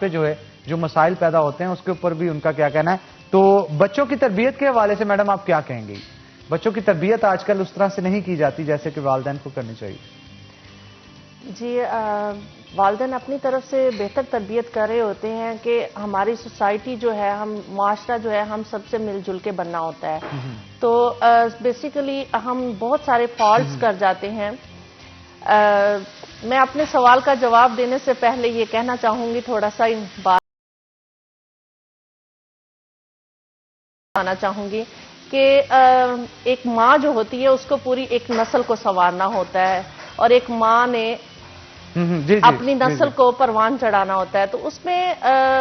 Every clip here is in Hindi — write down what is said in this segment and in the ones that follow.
पे जो है जो मसाइल पैदा होते हैं उसके ऊपर भी उनका क्या कहना है। तो बच्चों की तरबियत के हवाले से मैडम आप क्या कहेंगे? बच्चों की तरबियत आजकल उस तरह से नहीं की जाती जैसे कि वालिदैन को करनी चाहिए। जी, वालिदैन अपनी तरफ से बेहतर तरबियत कर रहे होते हैं कि हमारी सोसाइटी जो है, हम माशरा जो है, हम सबसे मिलजुल के बनना होता है। तो बेसिकली हम बहुत सारे फॉल्ट्स कर जाते हैं। मैं अपने सवाल का जवाब देने से पहले ये कहना चाहूंगी, थोड़ा सा इन बात आना चाहूंगी कि एक माँ जो होती है उसको पूरी एक नस्ल को संवारना होता है और एक माँ ने अपनी नस्ल को परवान चढ़ाना होता है। तो उसमें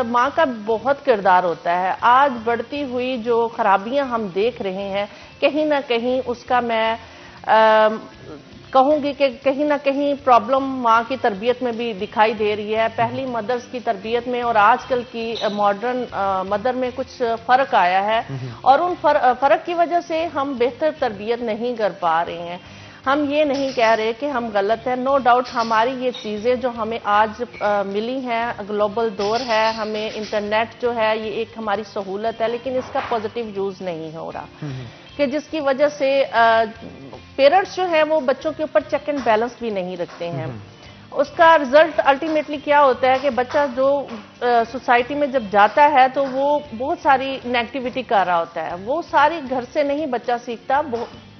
माँ का बहुत किरदार होता है। आज बढ़ती हुई जो खराबियां हम देख रहे हैं, कहीं ना कहीं उसका मैं कहूंगी कि कहीं ना कहीं प्रॉब्लम माँ की तरबियत में भी दिखाई दे रही है। पहली मदर्स की तरबियत में और आजकल की मॉडर्न मदर में कुछ फर्क आया है और उन फर्क की वजह से हम बेहतर तरबियत नहीं कर पा रहे हैं। हम ये नहीं कह रहे कि हम गलत हैं, नो डाउट हमारी ये चीज़ें जो हमें आज मिली हैं, ग्लोबल दौर है, हमें इंटरनेट जो है ये एक हमारी सहूलत है, लेकिन इसका पॉजिटिव यूज़ नहीं हो रहा कि जिसकी वजह से पेरेंट्स जो है वो बच्चों के ऊपर चेक एंड बैलेंस भी नहीं रखते हैं। उसका रिजल्ट अल्टीमेटली क्या होता है कि बच्चा जो सोसाइटी में जब जाता है तो वो बहुत सारी नेगेटिविटी कर रहा होता है। वो सारी घर से नहीं बच्चा सीखता।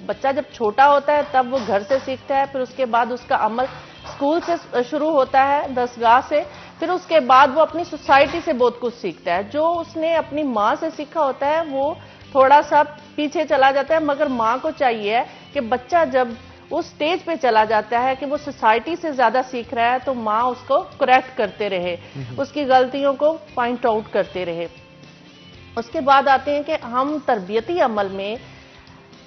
बच्चा जब छोटा होता है तब वो घर से सीखता है, फिर उसके बाद उसका अमल स्कूल से शुरू होता है, दरगाह से, फिर उसके बाद वो अपनी सोसाइटी से बहुत कुछ सीखता है। जो उसने अपनी माँ से सीखा होता है वो थोड़ा सा पीछे चला जाता है, मगर माँ को चाहिए कि बच्चा जब उस स्टेज पे चला जाता है कि वो सोसाइटी से ज्यादा सीख रहा है तो माँ उसको करेक्ट करते रहे, उसकी गलतियों को पॉइंट आउट करते रहे। उसके बाद आते हैं कि हम तरबियती अमल में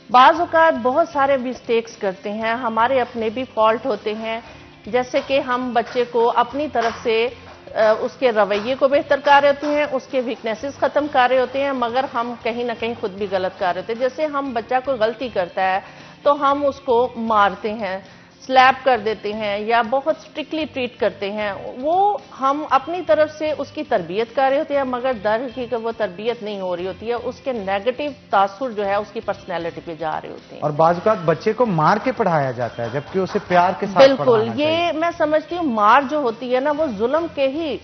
बाज़ औक़ात बहुत सारे मिस्टेक्स करते हैं, हमारे अपने भी फॉल्ट होते हैं। जैसे कि हम बच्चे को अपनी तरफ से उसके रवैये को बेहतर कर रहे होते हैं, उसके वीकनेसेस खत्म कर रहे होते हैं, मगर हम कहीं ना कहीं खुद भी गलत कर रहे होते हैं। जैसे हम बच्चा कोई गलती करता है तो हम उसको मारते हैं, स्लैप कर देते हैं या बहुत स्ट्रिक्टली ट्रीट करते हैं। वो हम अपनी तरफ से उसकी तरबियत कर रहे होते हैं, मगर दर हकीकत वो तरबियत नहीं हो रही होती है, उसके नेगेटिव तासुर जो है उसकी पर्सनैलिटी पे जा रहे होते हैं। और बाज़ औक़ात बच्चे को मार के पढ़ाया जाता है जबकि उसे प्यार के साथ बिल्कुल, ये मैं समझती हूँ मार जो होती है ना वो जुल्म के ही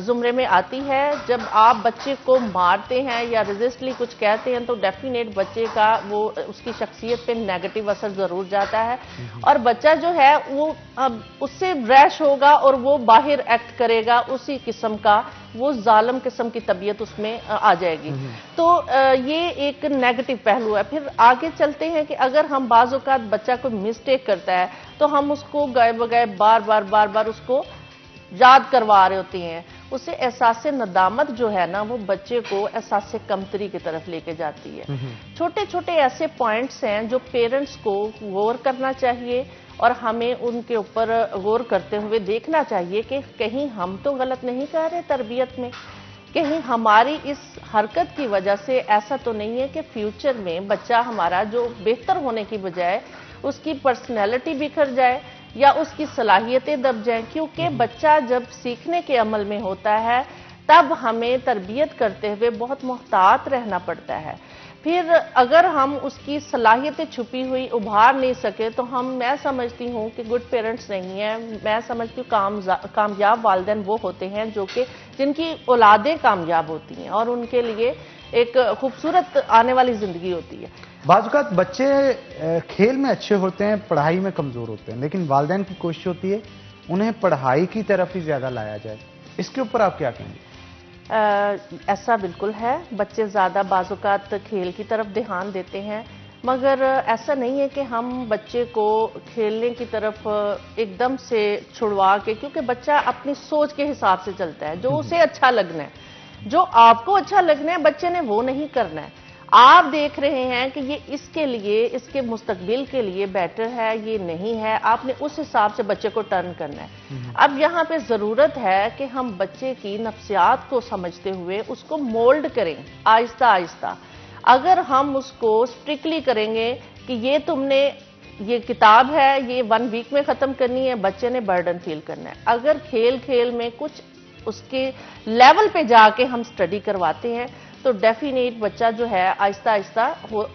जुमरे में आती है। जब आप बच्चे को मारते हैं या रेजिस्टली कुछ कहते हैं तो डेफिनेट बच्चे का वो उसकी शख्सियत पे नेगेटिव असर जरूर जाता है और बच्चा जो है वो अब उससे रैश होगा और वो बाहर एक्ट करेगा, उसी किस्म का वो जालिम किस्म की तबीयत उसमें आ जाएगी। तो ये एक नेगेटिव पहलू है। फिर आगे चलते हैं कि अगर हम बाज़ औक़ात बच्चा कोई मिस्टेक करता है तो हम उसको गए बगैर बार बार उसको याद करवा रहे होते हैं। उसे एहसास नदामत जो है ना वो बच्चे को एहसास कमतरी की तरफ लेके जाती है। छोटे छोटे ऐसे पॉइंट्स हैं जो पेरेंट्स को गौर करना चाहिए और हमें उनके ऊपर गौर करते हुए देखना चाहिए कि कहीं हम तो गलत नहीं कर रहे तरबियत में, कहीं हमारी इस हरकत की वजह से ऐसा तो नहीं है कि फ्यूचर में बच्चा हमारा जो बेहतर होने की बजाय उसकी पर्सनैलिटी बिखर जाए या उसकी सलाहियतें दब जाएं। क्योंकि बच्चा जब सीखने के अमल में होता है तब हमें तरबियत करते हुए बहुत मुहतात रहना पड़ता है। फिर अगर हम उसकी सलाहियतें छुपी हुई उभार नहीं सके तो मैं समझती हूँ कि गुड पेरेंट्स नहीं है। मैं समझती हूँ कामयाब वालिदैन वो होते हैं जो कि जिनकी औलादें कामयाब होती हैं और उनके लिए एक खूबसूरत आने वाली जिंदगी होती है। बाज़ औक़ात बच्चे खेल में अच्छे होते हैं, पढ़ाई में कमज़ोर होते हैं, लेकिन वालिदैन की कोशिश होती है उन्हें पढ़ाई की तरफ ही ज़्यादा लाया जाए। इसके ऊपर आप क्या कहेंगे? ऐसा बिल्कुल है, बच्चे ज़्यादा बाज़ औक़ात खेल की तरफ ध्यान देते हैं, मगर ऐसा नहीं है कि हम बच्चे को खेलने की तरफ एकदम से छुड़वा के, क्योंकि बच्चा अपनी सोच के हिसाब से चलता है। जो उसे अच्छा लगना है, जो आपको अच्छा लगना है, बच्चे ने वो नहीं करना है। आप देख रहे हैं कि ये इसके लिए, इसके मुस्तकबिल के लिए बेटर है, ये नहीं है, आपने उस हिसाब से बच्चे को टर्न करना है। अब यहाँ पे जरूरत है कि हम बच्चे की नफ्सियात को समझते हुए उसको मोल्ड करें आहिस्ता आहिस्ता। अगर हम उसको स्ट्रिक्टली करेंगे कि ये किताब है, ये 1 वीक में खत्म करनी है, बच्चे ने बर्डन फील करना है। अगर खेल खेल में कुछ उसके लेवल पे जाके हम स्टडी करवाते हैं तो डेफिनेट बच्चा जो है आहिस्ता आहिस्ता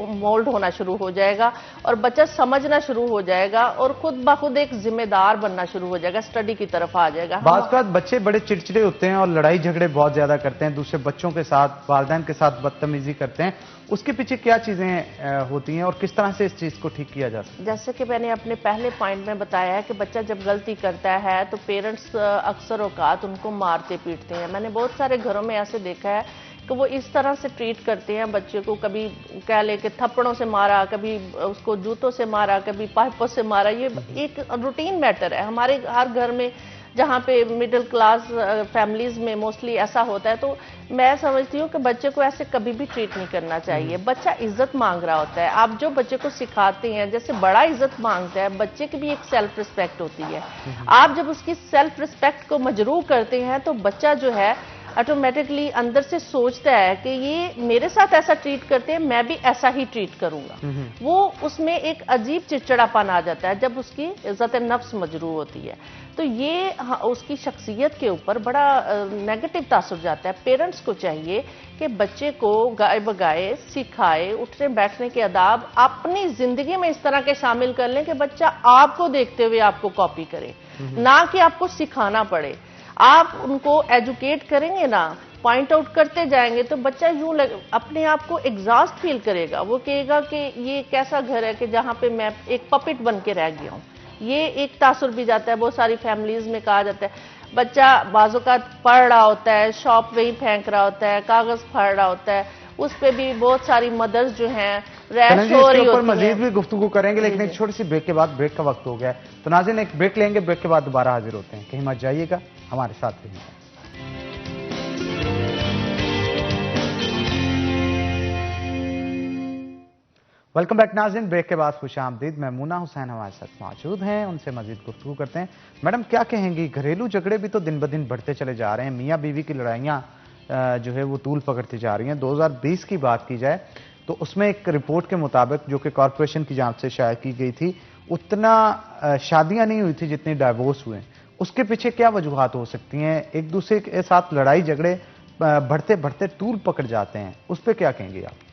मोल्ड होना शुरू हो जाएगा और बच्चा समझना शुरू हो जाएगा और खुद ब खुद एक जिम्मेदार बनना शुरू हो जाएगा, स्टडी की तरफ आ जाएगा। बात बच्चे बड़े चिड़चिड़े होते हैं और लड़ाई झगड़े बहुत ज्यादा करते हैं, दूसरे बच्चों के साथ, वालिदैन के साथ बदतमीजी करते हैं, उसके पीछे क्या चीजें होती हैं और किस तरह से इस चीज को ठीक किया जा सकता है? जैसे कि मैंने अपने पहले पॉइंट में बताया है कि बच्चा जब गलती करता है तो पेरेंट्स अक्सर औकात उनको मारते पीटते हैं। मैंने बहुत सारे घरों में ऐसे देखा है कि वो इस तरह से ट्रीट करते हैं बच्चे को, कभी कह ले कि थप्पड़ों से मारा, कभी उसको जूतों से मारा, कभी पाइपों से मारा। ये एक रूटीन मैटर है हमारे हर घर में, जहाँ पे मिडिल क्लास फैमिलीज में मोस्टली ऐसा होता है। तो मैं समझती हूँ कि बच्चे को ऐसे कभी भी ट्रीट नहीं करना चाहिए। बच्चा इज्जत मांग रहा होता है, आप जो बच्चे को सिखाते हैं, जैसे बड़ा इज्जत मांगता है, बच्चे की भी एक सेल्फ रिस्पेक्ट होती है। आप जब उसकी सेल्फ रिस्पेक्ट को मजरूह करते हैं तो बच्चा जो है ऑटोमेटिकली अंदर से सोचता है कि ये मेरे साथ ऐसा ट्रीट करते हैं, मैं भी ऐसा ही ट्रीट करूंगा। वो उसमें एक अजीब चिड़चिड़ापन आ जाता है जब उसकी इज्जत नफ्स मजरूह होती है। तो ये उसकी शख्सियत के ऊपर बड़ा नेगेटिव तासुर जाता है। पेरेंट्स को चाहिए कि बच्चे को गाए बगाए सिखाए, उठने बैठने के आदाब अपनी जिंदगी में इस तरह के शामिल कर लें कि बच्चा आपको देखते हुए आपको कॉपी करे, ना कि आपको सिखाना पड़े। आप उनको एजुकेट करेंगे ना, पॉइंट आउट करते जाएंगे तो बच्चा अपने आप को एग्जॉस्ट फील करेगा। वो कहेगा कि ये कैसा घर है कि जहाँ पे मैं एक पपिट बन के रह गया हूँ। ये एक तासुर भी जाता है, बहुत सारी फैमिलीज में कहा जाता है बच्चा बाजू का पढ़ रहा होता है, शॉप वही फेंक रहा होता है, कागज फाड़ रहा होता है, उस पे भी बहुत सारी मदर्स जो हैं रैश हो रही होती हैं। मजीद भी गुफ्तगू करेंगे, लेकिन एक छोटी सी ब्रेक के बाद, ब्रेक का वक्त हो गया है, तो नाज़रीन एक ब्रेक लेंगे, ब्रेक के बाद दोबारा हाजिर होते हैं। कहीं मत जाइएगा, हमारे साथ रहिएगा। वेलकम बैक नाज़रीन, ब्रेक के बाद खुशामदीद। मैमूना हुसैन हमारे साथ मौजूद हैं, उनसे मजीद गुफ्तगू करते हैं। मैडम क्या कहेंगी, घरेलू झगड़े भी तो दिन ब दिन बढ़ते चले जा रहे हैं, मियाँ बीवी की लड़ाइयाँ जो है वो तूल पकड़ती जा रही हैं। 2020 की बात की जाए तो उसमें एक रिपोर्ट के मुताबिक जो कि कॉरपोरेशन की जांच से शाया की गई थी, उतना शादियां नहीं हुई थी जितनी डाइवोर्स हुए। उसके पीछे क्या वजूहात हो सकती हैं? एक दूसरे के साथ लड़ाई झगड़े बढ़ते बढ़ते तूल पकड़ जाते हैं, उस पर क्या कहेंगे आप?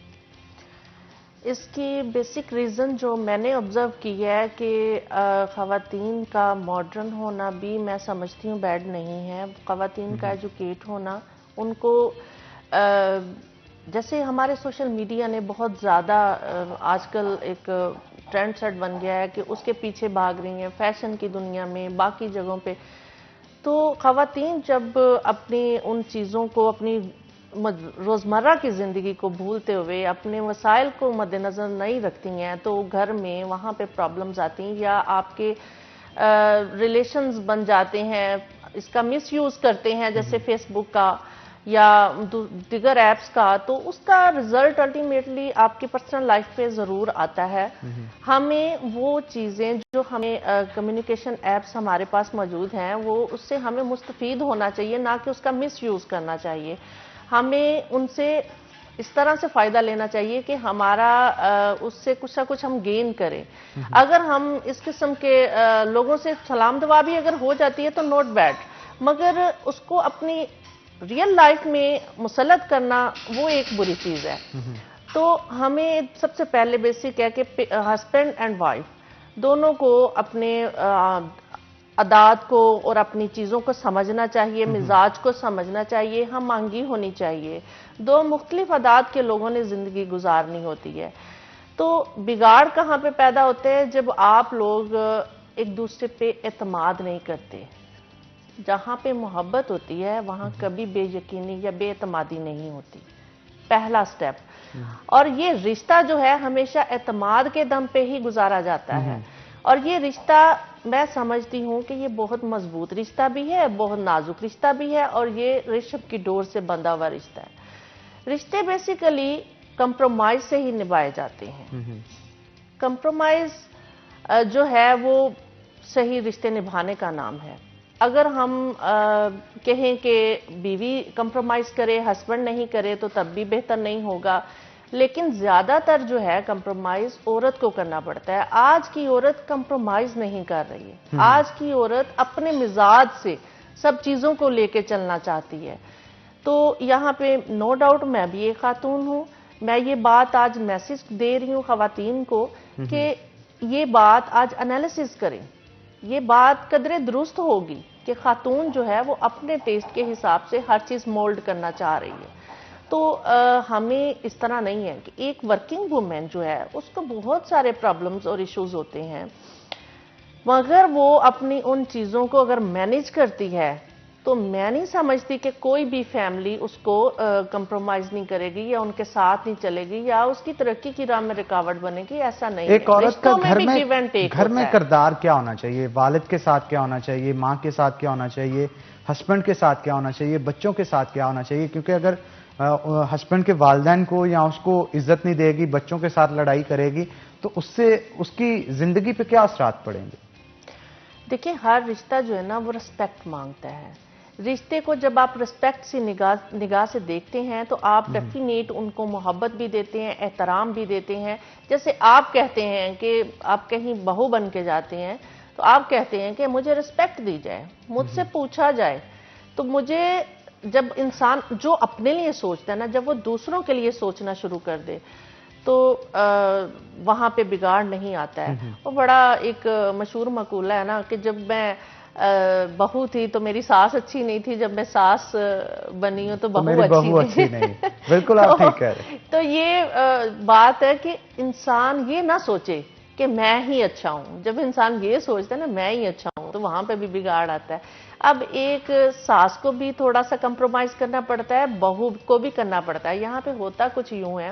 इसकी बेसिक रीज़न जो मैंने ऑब्जर्व की है कि ख़वातीन का मॉडर्न होना भी मैं समझती हूँ बैड नहीं है। ख़वातीन का एजुकेट होना, उनको जैसे हमारे सोशल मीडिया ने बहुत ज़्यादा आजकल एक ट्रेंड सेट बन गया है कि उसके पीछे भाग रही हैं फैशन की दुनिया में, बाकी जगहों पे। तो ख़वातीन जब अपनी उन चीज़ों को, अपनी रोज़मर्रा की ज़िंदगी को भूलते हुए अपने वसाइल को मद्देनज़र नहीं रखती हैं तो घर में वहाँ पे प्रॉब्लम्स आती हैं या आपके रिलेशंस बन जाते हैं, इसका मिसयूज़ करते हैं जैसे फेसबुक का या दीगर ऐप्स का, तो उसका रिजल्ट अल्टीमेटली आपकी पर्सनल लाइफ पे ज़रूर आता है। हमें वो चीज़ें जो हमें कम्युनिकेशन ऐप्स हमारे पास मौजूद हैं वो उससे हमें मुस्तफ़ीद होना चाहिए, ना कि उसका मिसयूज़ करना चाहिए। हमें उनसे इस तरह से फ़ायदा लेना चाहिए कि हमारा उससे कुछ ना कुछ हम गेन करें। अगर हम इस किस्म के लोगों से सलाम दुआ भी अगर हो जाती है तो नॉट बैड, मगर उसको अपनी रियल लाइफ में मुसल्लत करना वो एक बुरी चीज़ है। तो हमें सबसे पहले बेसिक है कि हस्बैंड एंड वाइफ दोनों को अपने आदात को और अपनी चीज़ों को समझना चाहिए, मिजाज को समझना चाहिए, हम मांगी होनी चाहिए। दो मुख्तलिफ आदात के लोगों ने ज़िंदगी गुजारनी होती है। तो बिगाड़ कहाँ पे पैदा होते हैं? जब आप लोग एक दूसरे पे एतमाद नहीं करते। जहाँ पे मोहब्बत होती है वहाँ कभी बेयकीनी या बेएतमादी नहीं होती, पहला स्टेप। और ये रिश्ता जो है हमेशा एतमाद के दम पे ही गुजारा जाता है। और ये रिश्ता मैं समझती हूँ कि ये बहुत मजबूत रिश्ता भी है, बहुत नाजुक रिश्ता भी है, और ये रेशम की डोर से बंधा हुआ रिश्ता है। रिश्ते बेसिकली कंप्रोमाइज से ही निभाए जाते हैं। कंप्रोमाइज जो है वो सही रिश्ते निभाने का नाम है। अगर हम कहें कि बीवी कंप्रोमाइज करे, हस्बैंड नहीं करे, तो तब भी बेहतर नहीं होगा। लेकिन ज्यादातर जो है कंप्रोमाइज औरत को करना पड़ता है। आज की औरत कंप्रोमाइज नहीं कर रही है। आज की औरत अपने मिजाज से सब चीज़ों को लेके चलना चाहती है। तो यहाँ पे नो डाउट मैं भी एक खातून हूँ, मैं ये बात आज मैसेज दे रही हूँ खवातीन को कि ये बात आज एनालिसिस करें, ये बात कदरे दुरुस्त होगी कि खातून जो है वो अपने टेस्ट के हिसाब से हर चीज़ मोल्ड करना चाह रही है। तो हमें इस तरह नहीं है कि एक वर्किंग वुमेन जो है उसको बहुत सारे प्रॉब्लम्स और इश्यूज होते हैं, मगर वो अपनी उन चीज़ों को अगर मैनेज करती है तो मैं नहीं समझती कि कोई भी फैमिली उसको कंप्रोमाइज नहीं करेगी या उनके साथ नहीं चलेगी या उसकी तरक्की की राह में रुकावट बनेगी। ऐसा नहीं है। एक औरत का घर में किरदार क्या होना चाहिए? वालिद के साथ क्या होना चाहिए, माँ के साथ क्या होना चाहिए, हस्बैंड के साथ क्या होना चाहिए, बच्चों के साथ क्या होना चाहिए? क्योंकि अगर हस्बैंड के वालिदैन को या उसको इज्जत नहीं देगी, बच्चों के साथ लड़ाई करेगी, तो उससे उसकी जिंदगी पे क्या असरात पड़ेंगे? देखिए, हर रिश्ता जो है ना वो रिस्पेक्ट मांगता है। रिश्ते को जब आप रिस्पेक्ट से निगाह से देखते हैं तो आप डेफिनेट उनको मोहब्बत भी देते हैं, एहतराम भी देते हैं। जैसे आप कहते हैं कि आप कहीं बहू बन के जाते हैं तो आप कहते हैं कि मुझे रिस्पेक्ट दी जाए, मुझसे पूछा जाए। तो मुझे जब इंसान जो अपने लिए सोचता है ना, जब वो दूसरों के लिए सोचना शुरू कर दे तो वहाँ पे बिगाड़ नहीं आता है। वो बड़ा एक मशहूर मकूला है ना कि जब मैं बहू थी तो मेरी सास अच्छी नहीं थी, जब मैं सास बनी हूँ तो बहू अच्छी नहीं। बिल्कुल आप ठीक कह रहे हैं। तो ये बात है कि इंसान ये ना सोचे कि मैं ही अच्छा हूँ। जब इंसान ये सोचता है ना मैं ही अच्छा हूँ तो वहां पे भी बिगाड़ आता है। अब एक सास को भी थोड़ा सा कंप्रोमाइज करना पड़ता है, बहू को भी करना पड़ता है। यहाँ पे होता कुछ यूं है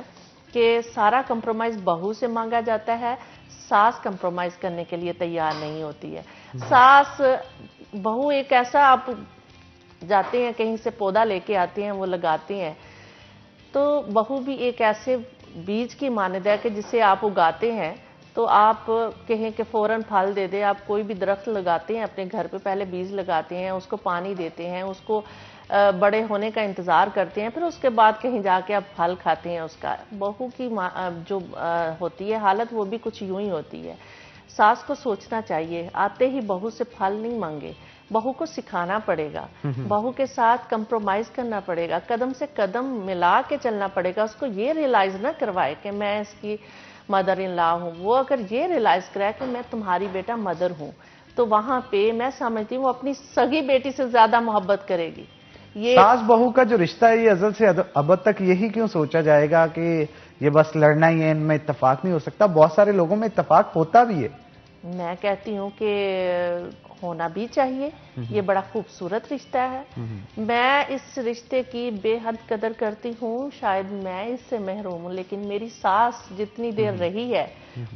कि सारा कंप्रोमाइज बहू से मांगा जाता है, सास कंप्रोमाइज करने के लिए तैयार नहीं होती है। सास बहू एक ऐसा, आप जाते हैं कहीं से पौधा लेके आते हैं, वो लगाते हैं, तो बहू भी एक ऐसे बीज की मानद है कि जिसे आप उगाते हैं तो आप कहें कि फौरन फल दे दे। आप कोई भी दरख्त लगाते हैं अपने घर पे, पहले बीज लगाते हैं, उसको पानी देते हैं, उसको बड़े होने का इंतज़ार करते हैं, फिर उसके बाद कहीं जाके आप फल खाते हैं उसका। बहू की जो होती है हालत वो भी कुछ यूं ही होती है। सास को सोचना चाहिए, आते ही बहू से फल नहीं मांगे, बहू को सिखाना पड़ेगा, बहू के साथ कंप्रोमाइज करना पड़ेगा, कदम से कदम मिला के चलना पड़ेगा। उसको ये रियलाइज ना करवाए कि मैं इसकी मदर इन लॉ हूँ। वो अगर ये रियलाइज कराए कि मैं तुम्हारी बेटा मदर हूँ, तो वहां पे मैं समझती हूँ वो अपनी सगी बेटी से ज्यादा मोहब्बत करेगी। ये सास बहू का जो रिश्ता है ये अज़ल से अब तक यही क्यों सोचा जाएगा कि ये बस लड़ना ही है, इनमें इत्तेफाक नहीं हो सकता? बहुत सारे लोगों में इत्तेफाक होता भी है। मैं कहती हूँ कि होना भी चाहिए। ये बड़ा खूबसूरत रिश्ता है। मैं इस रिश्ते की बेहद कदर करती हूँ। शायद मैं इससे महरूम हूँ, लेकिन मेरी सास जितनी देर रही है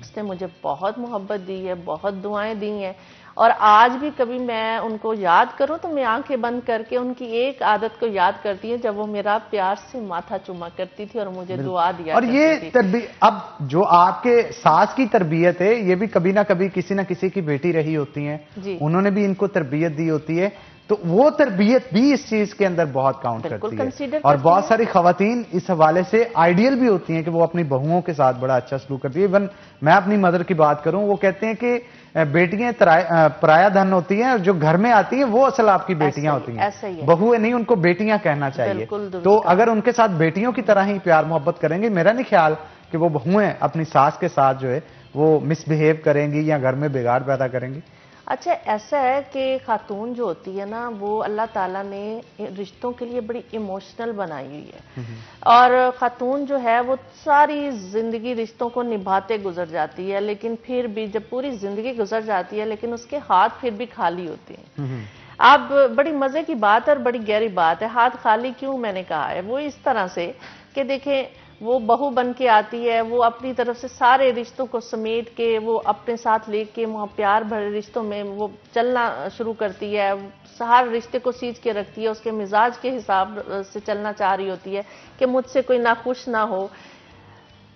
उसने मुझे बहुत मोहब्बत दी है, बहुत दुआएं दी हैं। और आज भी कभी मैं उनको याद करूं तो मैं आंखें बंद करके उनकी एक आदत को याद करती हूँ, जब वो मेरा प्यार से माथा चुमा करती थी और मुझे दुआ दिया और ये अब जो आपके सास की तरबियत है ये भी कभी ना कभी किसी ना किसी की बेटी रही होती है, उन्होंने भी इनको तरबियत दी होती है, तो वो तरबियत भी इस चीज के अंदर बहुत काउंट करती है। और बहुत सारी खवातीन इस हवाले से आइडियल भी होती हैं कि वो अपनी बहुओं के साथ बड़ा अच्छा सलूक करती है। इवन मैं अपनी मदर की बात करूं, वो कहते हैं कि बेटियां पराया धन होती हैं और जो घर में आती हैं वो असल आपकी बेटियां होती हैं, बहुएं नहीं, उनको बेटियां कहना चाहिए। तो अगर उनके साथ बेटियों की तरह ही प्यार मोहब्बत करेंगे, मेरा नहीं ख्याल कि वो बहुएं अपनी सास के साथ जो है वो मिसबिहेव करेंगी या घर में बिगाड़ पैदा करेंगी। अच्छा, ऐसा है कि खातून जो होती है ना वो अल्लाह ताला ने रिश्तों के लिए बड़ी इमोशनल बनाई हुई है। और खातून जो है वो सारी जिंदगी रिश्तों को निभाते गुजर जाती है, लेकिन फिर भी जब पूरी जिंदगी गुजर जाती है लेकिन उसके हाथ फिर भी खाली होते हैं। अब बड़ी मजे की बात और बड़ी गहरी बात है, हाथ खाली क्यों मैंने कहा है, वो इस तरह से कि देखें वो बहू बन के आती है, वो अपनी तरफ से सारे रिश्तों को समेट के वो अपने साथ लेके वहाँ प्यार भरे रिश्तों में वो चलना शुरू करती है, हर रिश्ते को सींच के रखती है, उसके मिजाज के हिसाब से चलना चाह रही होती है कि मुझसे कोई नाखुश ना हो।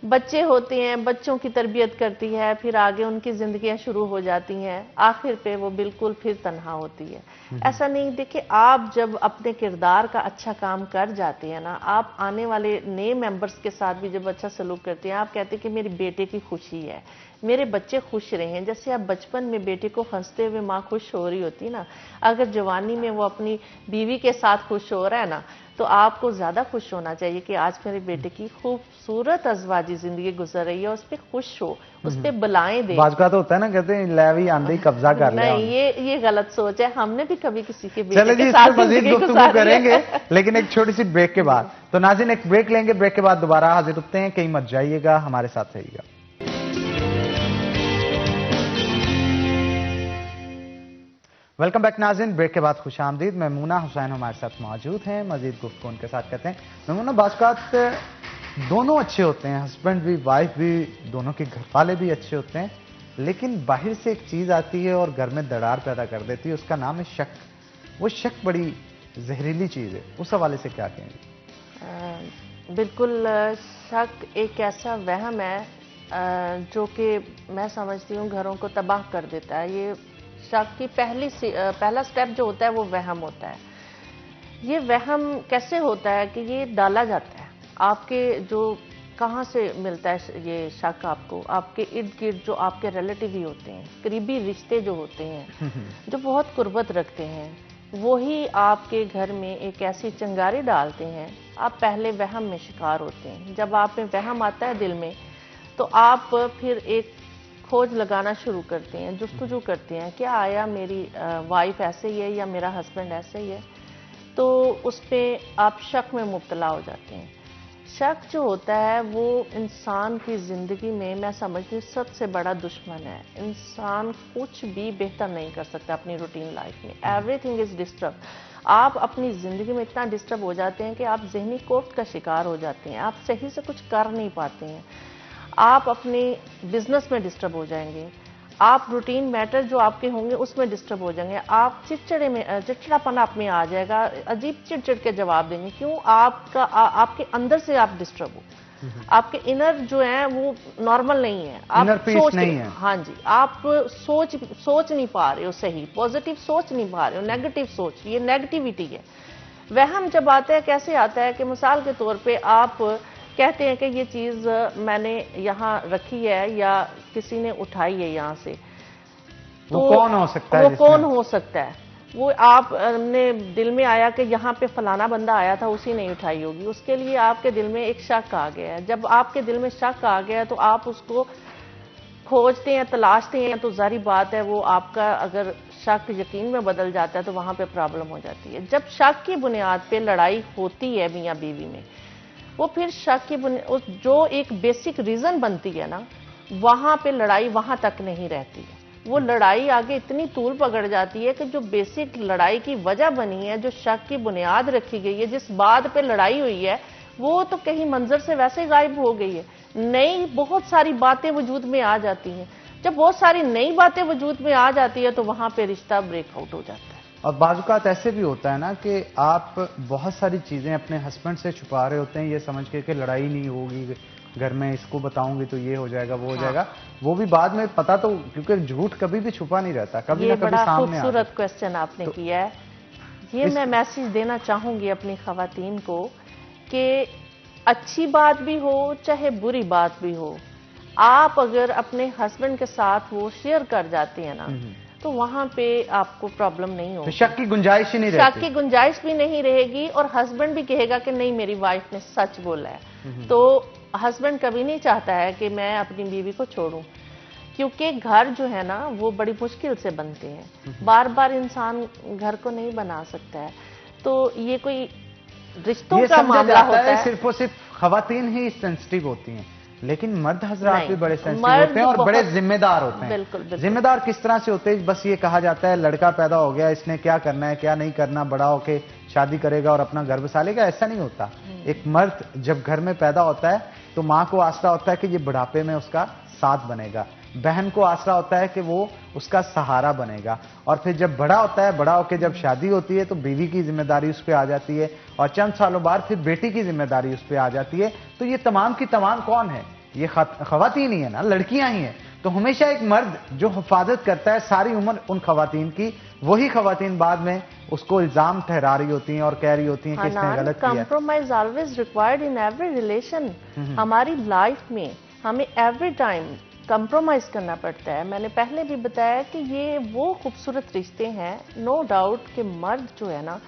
बच्चे होते हैं, बच्चों की तरबियत करती है, फिर आगे उनकी जिंदगियां शुरू हो जाती हैं, आखिर पे वो बिल्कुल फिर तन्हा होती है। ऐसा नहीं, देखिए आप जब अपने किरदार का अच्छा काम कर जाते हैं ना, आप आने वाले नए मेंबर्स के साथ भी जब अच्छा सलूक करते हैं, आप कहते हैं कि मेरे बेटे की खुशी है, मेरे बच्चे खुश रहें। जैसे आप बचपन में बेटे को हंसते हुए माँ खुश हो रही होती ना, अगर जवानी में वो अपनी बीवी के साथ खुश हो रहा है ना, तो आपको ज्यादा खुश होना चाहिए कि आज मेरे बेटे की खूबसूरत अज़वाजी जिंदगी गुजर रही है, उस पर खुश हो, उस पर बलाएं दे। बाजका तो होता है ना, कहते हैं लैवी आंधी कब्जा कर लिया। नहीं, ये गलत सोच है। हमने भी कभी किसी के बेटे चले जी, के इस साथ पे मजीद जिंदगी गुफ्तगू गुजारी करेंगे, है। लेकिन एक छोटी सी ब्रेक के बाद। तो नाज़रीन, एक ब्रेक लेंगे, ब्रेक के बाद दोबारा हाजिर होते हैं। कहीं मत जाइएगा, हमारे साथ रहिएगा। वेलकम बैक नाज़रीन, ब्रेक के बाद खुश आमदीद। मेमूना हुसैन हमारे साथ मौजूद हैं, मजीद गुफ्तगू उनके साथ करते हैं। मेमूना, बात दोनों अच्छे होते हैं, हस्बैंड भी वाइफ भी, दोनों के घर वाले भी अच्छे होते हैं, लेकिन बाहर से एक चीज़ आती है और घर में दरार पैदा कर देती है, उसका नाम है शक। वो शक बड़ी जहरीली चीज़ है, उस हवाले से क्या कहेंगे? बिल्कुल, शक एक ऐसा वहम है जो कि मैं समझती हूँ घरों को तबाह कर देता है। ये शक की पहला स्टेप जो होता है वो वहम होता है। ये वहम कैसे होता है कि ये डाला जाता है आपके, जो कहाँ से मिलता है ये शक आपको? आपके इर्द गिर्द जो आपके रिलेटिव ही होते हैं, करीबी रिश्ते जो होते हैं, जो बहुत कुर्बत रखते हैं, वही आपके घर में एक ऐसी चिंगारी डालते हैं, आप पहले वहम में शिकार होते हैं। जब आप में वहम आता है दिल में, तो आप फिर एक खोज लगाना शुरू करते हैं, जुस्तजू करते हैं, क्या आया मेरी वाइफ ऐसे ही है या मेरा हस्बैंड ऐसे ही है? तो उस पर आप शक में मुब्तला हो जाते हैं। शक जो होता है वो इंसान की ज़िंदगी में, मैं समझती हूँ, सबसे बड़ा दुश्मन है। इंसान कुछ भी बेहतर नहीं कर सकता अपनी रूटीन लाइफ में। Everything is disturb. आप अपनी ज़िंदगी में इतना डिस्टर्ब हो जाते हैं कि आप जहनी कोफ्त का शिकार हो जाते हैं, आप सही से कुछ कर नहीं पाते हैं, आप अपने बिजनेस में डिस्टर्ब हो जाएंगे, आप रूटीन मैटर जो आपके होंगे उसमें डिस्टर्ब हो जाएंगे, आप चिड़चिड़ापन आप में आ जाएगा, अजीब चिड़चिड़ के जवाब देंगे। क्यों? आपके अंदर से आप डिस्टर्ब हो, आपके इनर जो है वो नॉर्मल नहीं है, आप सोच नहीं है। हाँ जी, आप सोच नहीं पा रहे हो, सही पॉजिटिव सोच नहीं पा रहे हो, नेगेटिव सोच, ये नेगेटिविटी है। वहम जब आता है, कैसे आता है कि मिसाल के तौर पे आप कहते हैं कि ये चीज़ मैंने यहाँ रखी है या किसी ने उठाई है यहाँ से, तो वो कौन हो सकता है? वो कौन हो सकता है? वो आपने दिल में आया कि यहाँ पे फलाना बंदा आया था, उसी ने उठाई होगी। उसके लिए आपके दिल में एक शक आ गया है। जब आपके दिल में शक आ गया तो आप उसको खोजते हैं, तलाशते हैं, तो जारी बात है वो आपका अगर शक यकीन में बदल जाता है तो वहाँ पे प्रॉब्लम हो जाती है। जब शक की बुनियाद पे लड़ाई होती है मियाँ बीवी में, वो फिर शक की जो एक बेसिक रीजन बनती है ना, वहां पे लड़ाई वहां तक नहीं रहती है। वो लड़ाई आगे इतनी तूल पकड़ जाती है कि जो बेसिक लड़ाई की वजह बनी है, जो शक की बुनियाद रखी गई है, जिस बात पे लड़ाई हुई है, वो तो कहीं मंजर से वैसे गायब हो गई है। नई बहुत सारी बातें वजूद में आ जाती हैं। जब बहुत सारी नई बातें वजूद में आ जाती है तो वहां पे रिश्ता ब्रेकआउट हो जाता है। और बाजुकात ऐसे भी होता है ना कि आप बहुत सारी चीज़ें अपने हस्बैंड से छुपा रहे होते हैं, ये समझ के कि लड़ाई नहीं होगी घर में, इसको बताऊंगी तो ये हो जाएगा, वो हो जाएगा। वो भी बाद में पता, तो क्योंकि झूठ कभी भी छुपा नहीं रहता, कभी ना कभी सामने आता है। बड़ा खूबसूरत क्वेश्चन आपने किया है। ये मैं मैसेज देना चाहूंगी अपनी खवातीन को कि अच्छी बात भी हो चाहे बुरी बात भी हो, आप अगर अपने हस्बैंड के साथ वो शेयर कर जाते हैं ना, तो वहां पे आपको प्रॉब्लम नहीं होगी। तो शक की गुंजाइश ही नहीं रहेगी। शक की गुंजाइश भी नहीं रहेगी और हस्बैंड भी कहेगा कि नहीं, मेरी वाइफ ने सच बोला है। तो हस्बैंड कभी नहीं चाहता है कि मैं अपनी बीवी को छोड़ूं, क्योंकि घर जो है ना वो बड़ी मुश्किल से बनते हैं, बार बार इंसान घर को नहीं बना सकता है। तो ये कोई रिश्तों का मामला होता है। सिर्फ और सिर्फ खवातीन ही सेंसिटिव होती हैं, लेकिन मर्द हजरात भी बड़े सेंसिटिव होते हैं और बड़े जिम्मेदार होते हैं। बिल्कुल, बिल्कुल। जिम्मेदार किस तरह से होते हैं? बस ये कहा जाता है लड़का पैदा हो गया, इसने क्या करना है क्या नहीं करना, बड़ा होके शादी करेगा और अपना घर बसा लेगा, ऐसा नहीं होता। एक मर्द जब घर में पैदा होता है तो माँ को आसरा होता है कि ये बुढ़ापे में उसका साथ बनेगा, बहन को आसरा होता है कि वो उसका सहारा बनेगा, और फिर जब बड़ा होता है, बड़ा होकर जब शादी होती है तो बीवी की जिम्मेदारी उस पर आ जाती है, और चंद सालों बाद फिर बेटी की जिम्मेदारी उस पर आ जाती है। तो ये तमाम की तमाम कौन है? ये खवातीन ही है ना, लड़कियां ही हैं। तो हमेशा एक मर्द जो हिफाजत करता है सारी उम्र उन खवातीन की, वही खवातीन बाद में उसको इल्जाम ठहरा रही होती हैं और कह रही होती हैं कि इसने गलत किया। Compromise always required in every relation. हमारी लाइफ में हमें एवरी टाइम कंप्रोमाइज करना पड़ता है। मैंने पहले भी बताया कि ये वो खूबसूरत रिश्ते हैं, नो डाउट कि मर्द जो है ना,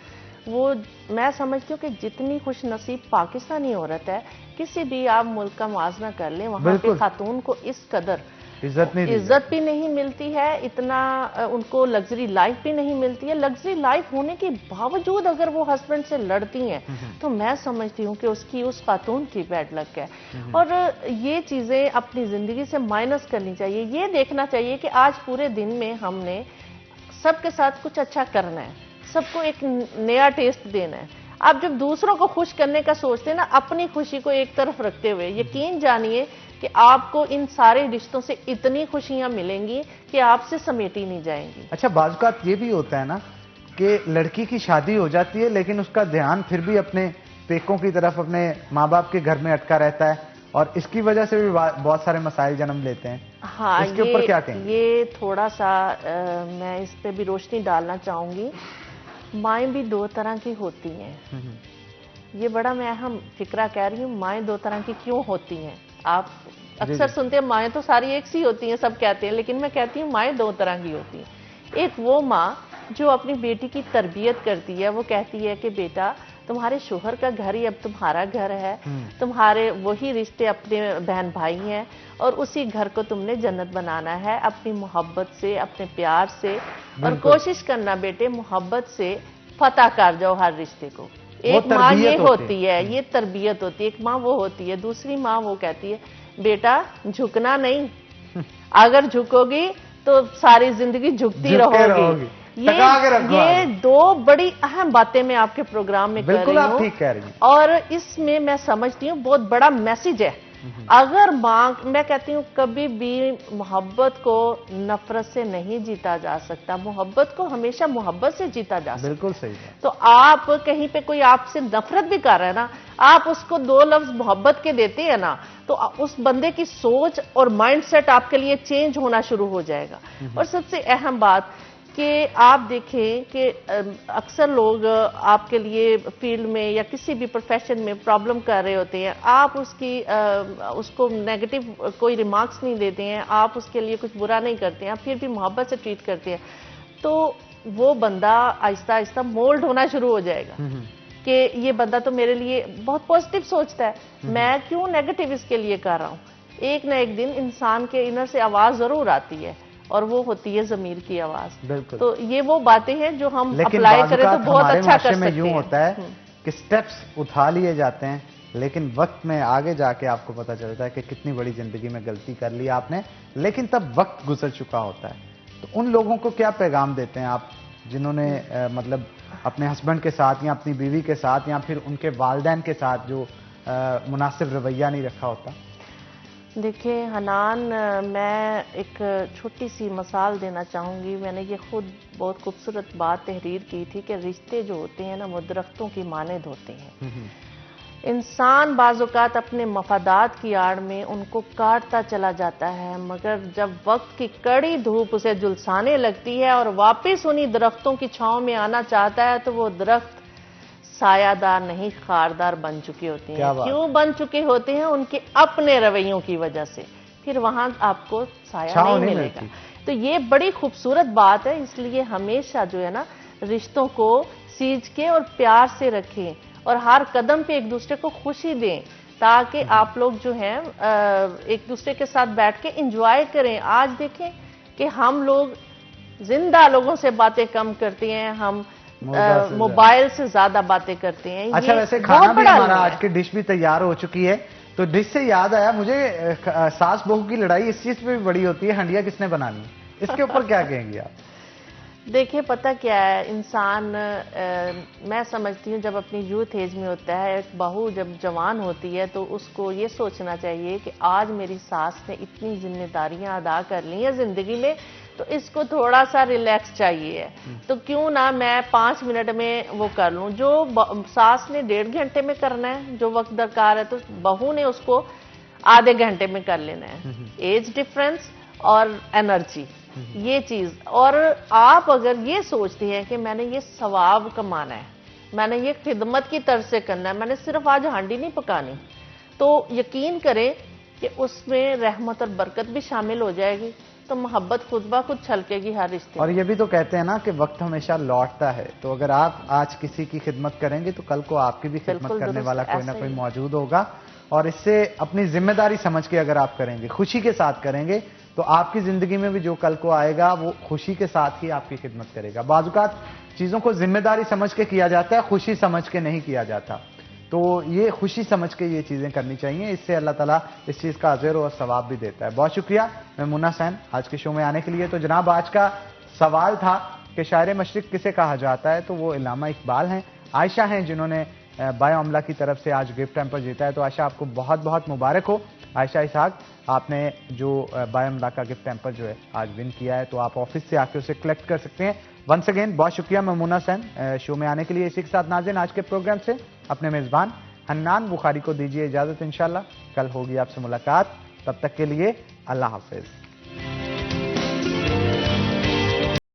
वो मैं समझती हूँ कि जितनी खुश नसीब पाकिस्तानी औरत है, किसी भी आप मुल्क का मुआवजा कर लें, वहाँ पे खातून को इस कदर इज्जत भी नहीं मिलती है, इतना उनको लग्जरी लाइफ भी नहीं मिलती है। लग्जरी लाइफ होने के बावजूद अगर वो हस्बैंड से लड़ती हैं, तो मैं समझती हूँ कि उसकी उस खातून की बैड लक है। और ये चीजें अपनी जिंदगी से माइनस करनी चाहिए। ये देखना चाहिए कि आज पूरे दिन में हमने सबके साथ कुछ अच्छा करना है, सबको एक नया टेस्ट देना है। आप जब दूसरों को खुश करने का सोचते हैं ना, अपनी खुशी को एक तरफ रखते हुए, यकीन जानिए कि आपको इन सारे रिश्तों से इतनी खुशियां मिलेंगी कि आपसे समेटी नहीं जाएंगी। अच्छा, बाज़ ये भी होता है ना कि लड़की की शादी हो जाती है लेकिन उसका ध्यान फिर भी अपने पेकों की तरफ, अपने माँ बाप के घर में अटका रहता है, और इसकी वजह से भी बहुत सारे मसाइल जन्म लेते हैं। हाँ, इसके ऊपर क्या कहेंगे? ये थोड़ा सा मैं इस पे भी रोशनी डालना चाहूंगी। माएँ भी दो तरह की होती हैं। ये बड़ा मैं अहम फिक्रा कह रही हूँ, माएँ दो तरह की क्यों होती हैं। आप अक्सर सुनते हैं माएँ तो सारी एक सी होती हैं, सब कहते हैं, लेकिन मैं कहती हूँ माएँ दो तरह की होती हैं। एक वो माँ जो अपनी बेटी की तरबियत करती है, वो कहती है कि बेटा तुम्हारे शोहर का घर ही अब तुम्हारा घर है, तुम्हारे वही रिश्ते अपने बहन भाई हैं, और उसी घर को तुमने जन्नत बनाना है अपनी मोहब्बत से, अपने प्यार से, और कोशिश करना बेटे मोहब्बत से फतह कर जाओ हर रिश्ते को। एक माँ ये होती है, ये तरबियत होती है। एक माँ वो होती है। दूसरी माँ वो कहती है बेटा झुकना नहीं, अगर झुकोगी तो सारी जिंदगी झुकती रहोगी। ये दो बड़ी अहम बातें मैं आपके प्रोग्राम में कर रही हूँ, ठीक कह रही हैं। और इसमें मैं समझती हूँ बहुत बड़ा मैसेज है। अगर माँ, मैं कहती हूँ कभी भी मोहब्बत को नफरत से नहीं जीता जा सकता, मोहब्बत को हमेशा मोहब्बत से जीता जा सकता। बिल्कुल सही है। तो आप कहीं पे कोई आपसे नफरत भी कर रहा है ना, आप उसको दो लफ्ज मोहब्बत के देते हैं ना, तो उस बंदे की सोच और माइंडसेट आपके लिए चेंज होना शुरू हो जाएगा। और सबसे अहम बात कि आप देखें कि अक्सर लोग आपके लिए फील्ड में या किसी भी प्रोफेशन में प्रॉब्लम कर रहे होते हैं, आप उसको नेगेटिव कोई रिमार्क्स नहीं देते हैं, आप उसके लिए कुछ बुरा नहीं करते हैं, आप फिर भी मोहब्बत से ट्रीट करते हैं, तो वो बंदा आहिस्ता आहिस्ता मोल्ड होना शुरू हो जाएगा कि ये बंदा तो मेरे लिए बहुत पॉजिटिव सोचता है, मैं क्यों नेगेटिव इसके लिए कर रहा हूँ। एक ना एक दिन इंसान के इनर से आवाज जरूर आती है, और वो होती है ज़मीर की आवाज। तो ये वो बातें हैं जो हम अप्लाई करें तो बहुत अच्छा कर सकते हैं। यूं होता है कि स्टेप्स उठा लिए जाते हैं, लेकिन वक्त में आगे जाके आपको पता चलता है कि कितनी बड़ी जिंदगी में गलती कर ली आपने, लेकिन तब वक्त गुजर चुका होता है। तो उन लोगों को क्या पैगाम देते हैं आप, जिन्होंने मतलब अपने हस्बैंड के साथ या अपनी बीवी के साथ या फिर उनके वालिदैन के साथ जो मुनासिब रवैया नहीं रखा होता? देखिए हनान, मैं एक छोटी सी मिसाल देना चाहूँगी। मैंने ये खुद बहुत खूबसूरत बात तहरीर की थी कि रिश्ते जो होते हैं ना, वो दरख्तों की मानद होते हैं। इंसान बाज़-औक़ात अपने मफादात की आड़ में उनको काटता चला जाता है, मगर जब वक्त की कड़ी धूप उसे झुलसाने लगती है और वापस उन्हीं दरख्तों की छाँव में आना चाहता है, तो वो दरख्त सायादार नहीं खारदार बन चुके होते हैं। क्यों बन चुके होते हैं? उनके अपने रवैयों की वजह से। फिर वहां आपको साया नहीं मिलेगा। तो ये बड़ी खूबसूरत बात है। इसलिए हमेशा जो है ना, रिश्तों को सींच के और प्यार से रखें, और हर कदम पे एक दूसरे को खुशी दें, ताकि आप लोग जो हैं एक दूसरे के साथ बैठ के एंजॉय करें। आज देखें कि हम लोग जिंदा लोगों से बातें कम करते हैं, हम मोबाइल से ज्यादा बातें करते हैं। अच्छा, वैसे खाना भी हमारा आज की डिश भी तैयार हो चुकी है, तो डिश से याद आया मुझे, सास बहू की लड़ाई इस चीज पे भी बड़ी होती है, हंडिया किसने बनानी, इसके ऊपर क्या कहेंगे आप? देखिए पता क्या है, इंसान मैं समझती हूँ जब अपनी यूथ एज में होता है, एक बहू जब जवान होती है तो उसको ये सोचना चाहिए कि आज मेरी सास ने इतनी जिम्मेदारियां अदा कर ली हैं जिंदगी में, तो इसको थोड़ा सा रिलैक्स चाहिए, तो क्यों ना मैं 5 मिनट में वो कर लूँ। जो सास ने 1.5 घंटे में करना है, जो वक्त दरकार है, तो बहू ने उसको आधे घंटे में कर लेना है। एज डिफरेंस और एनर्जी, ये चीज। और आप अगर ये सोचती हैं कि मैंने ये सवाब कमाना है, मैंने ये खिदमत की तरफ से करना है, मैंने सिर्फ आज हांडी नहीं पकानी, तो यकीन करें कि उसमें रहमत और बरकत भी शामिल हो जाएगी, तो मोहब्बत खुद ब खुद छलकेगी हर रिश्ते। और ये भी तो कहते हैं ना कि वक्त हमेशा लौटता है, तो अगर आप आज किसी की खिदमत करेंगे तो कल को आपकी भी खिदमत करने वाला कोई ना कोई मौजूद होगा। और इससे अपनी जिम्मेदारी समझ के अगर आप करेंगे, खुशी के साथ करेंगे, तो आपकी जिंदगी में भी जो कल को आएगा वो खुशी के साथ ही आपकी खिदमत करेगा। बाजुकात चीजों को जिम्मेदारी समझ के किया जाता है, खुशी समझ के नहीं किया जाता। तो ये खुशी समझ के ये चीजें करनी चाहिए, इससे अल्लाह ताला इस चीज का अजर और सवाब भी देता है। बहुत शुक्रिया मेमुना हुसैन आज के शो में आने के लिए। तो जनाब, आज का सवाल था कि शायर मशरिक किसे कहा जाता है, तो वो इल्लामा इकबाल हैं। आयशा हैं जिन्होंने बायो अमला की तरफ से आज गिफ्ट हैम्पर जीता है। तो आयशा, आपको बहुत बहुत मुबारक हो। आयशा इसहाक, आपने जो बायो अमला का गिफ्ट हैम्पर जो है आज विन किया है, तो आप ऑफिस से आके उसे कलेक्ट कर सकते हैं। वंस अगेन बहुत शुक्रिया मेमुना हुसैन शो में आने के लिए। इसी के साथ नाज़रीन, आज के प्रोग्राम से अपने मेजबान हन्नान बुखारी को दीजिए इजाजत। इंशाल्लाह कल होगी आपसे मुलाकात, तब तक के लिए अल्लाह हाफिज।